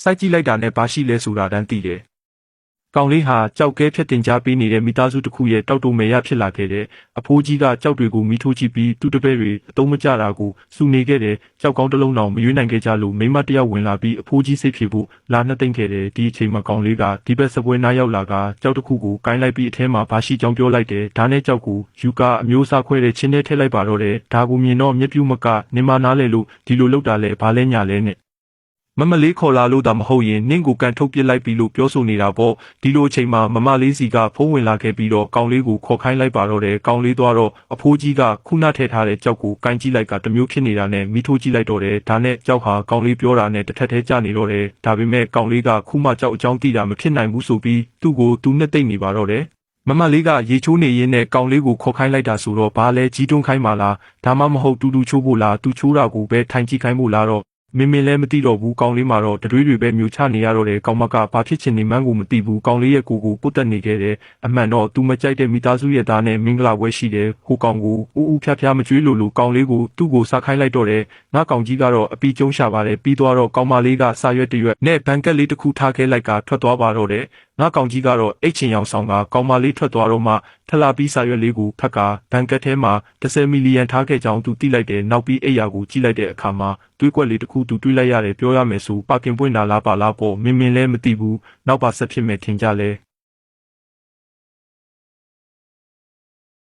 စိုက်ကြည့်လိုက်တာနဲ့ဘာရှိလဲဆိုတာတန်းသိတယ်။ကောင်လေးဟာကြောက်ကဲဖြတ်တင်ကြားပေးနေတဲ့မိသားစုတစ်ခုရဲ့တောက်တုံမဲရဖြစ်လာခဲ့တဲ့အဖိုးကြီးကကြောက်တွေကိုမိထိုးကြည့်ပြီးသူ့တပည့်တွေအတုံးမကျတာကိုစူနေခဲ့တဲ့ကြောက်ကောင်းတစ်လုံးတောင်မရွေးနိုင်ခဲ့ကြလို့မိမတယောက်ဝင်လာပြီးအဖိုးကြီးစိတ်ဖြေဖို့လာနှက်သိမ့်ခဲ့တယ်ဒီအချိန်မှာကောင်လေးကဒီဘက်စပွဲနားရောက်လာကကြောက်တစ်ခုကိုကိုင်းလိုက်ပြီးအထဲမှာဘာရှိကြောင်းပြောလိုက်တယ်ဒါနဲ့ကြောက်ကိုယူကအမျိုးအစားခွဲတဲ့ချင်းထဲထည့်လိုက်ပါတော့တယ်ဒါကိုမြင်တော့မျက်ပြူးမကနင်မနားလေလို့ဒီလိုလုပ်တာလဲဘာလဲညာလဲနဲ့မမလေးခေါ်လာလို့ဒါမဟုတ်ရင်နင့်ကိုကန်ထုတ်ပစ်လိုက်ပြီလို့ပြောဆိုနေတာပေါ့ဒီလိုအချိန်မှာမမလေးစီကဖုံးဝင်လာခဲ့ပြီးတော့ကောင်လေးကိုခေါ်ခိုင်းလိုက်ပါတော့တယ်ကောင်လေးသွားတော့အဖိုးကြီးကခုနထည့်ထားတဲ့ကြောက်ကိုကိုင်းကြည့်လိုက်ကတမျိုးဖြစ်နေတာနဲ့မိထိုးကြည့်လိုက်တော့တယ်ဒါနဲ့ကြောက်ဟာကောင်လေးပြောတာနဲ့တစ်ထက်သေးကြနေတော့တယ်ဒါပေမဲ့ကောင်လေးကခုမှကြောက်အကြောင်းသိတာမဖြစ်နိုင်ဘူးဆိုပြီးသူ့ကိုသူနဲ့တိတ်နေပါတော့တယ်မမလေးကရေချိုးနေရင်းနဲ့ကောင်လေးကိုခေါ်ခိုင်းလိုက်တာဆိုတော့ဘာလဲကြီးတွန်းခိုင်းပါလားဒါမှမဟုတ်တူတူချိုးဖို့လားသူချိုးတာကိုပဲထိုင်ကြည့်ခိုင်းဖို့လားတော့မင်းလည်းမသိတော့ဘူးကောင်လေးမှာတော့တတွေးတွေပဲမြူချနေရတော့တယ်ကောင်မကဘာဖြစ်ချင်နေမှန်းကိုမသိဘူးကောင်လေးရဲ့ကိုပုတ်တက်နေခဲ့တယ်အမှန်တော့သူမကြိုက်တဲ့မိသားစုရဲ့သားနဲ့မင်္ဂလာပွဲရှိတယ်ဟိုကောင်ကိုဦးဖျားဖျားမကြွေးလို့ကောင်လေးကိုသူ့ကိုစားခိုင်းလိုက်တော့တယ်ငါကောင်ကြီးကတော့အပီကျုံးရှာပါတယ်ပြီးသွားတော့ကောင်မလေးကစာရွက်တရွက်နဲ့ဘန်ကက်လေးတစ်ခုထားခဲ့လိုက်ကထွက်သွားပါတော့တယ်ငါကောင်ကြီးကတော့အိတ်ချင်ရောင်ဆောင်ကကောင်မလေးထွက်သွားတော့မှထလာပြီးစာရွက်လေးကိုဖက်ကဘန်ကက်ထဲမှာ10 မီလီယံထားခဲ့ကြောင်းသူသိလိုက်တယ်နောက်ပြီးအိယာကိုကြည့်လိုက်တဲ့အခါမှာတွေးကွက်လေးတစ်ခုသူတွေးလိုက်ရတယ်ပြောရမယ်ဆိုပါကင်ပွင့်တာလားပါလားပေါ့မင်းလည်းမသိဘူးနောက်ပါဆက်ဖြစ်မယ်ထင်ကြလဲ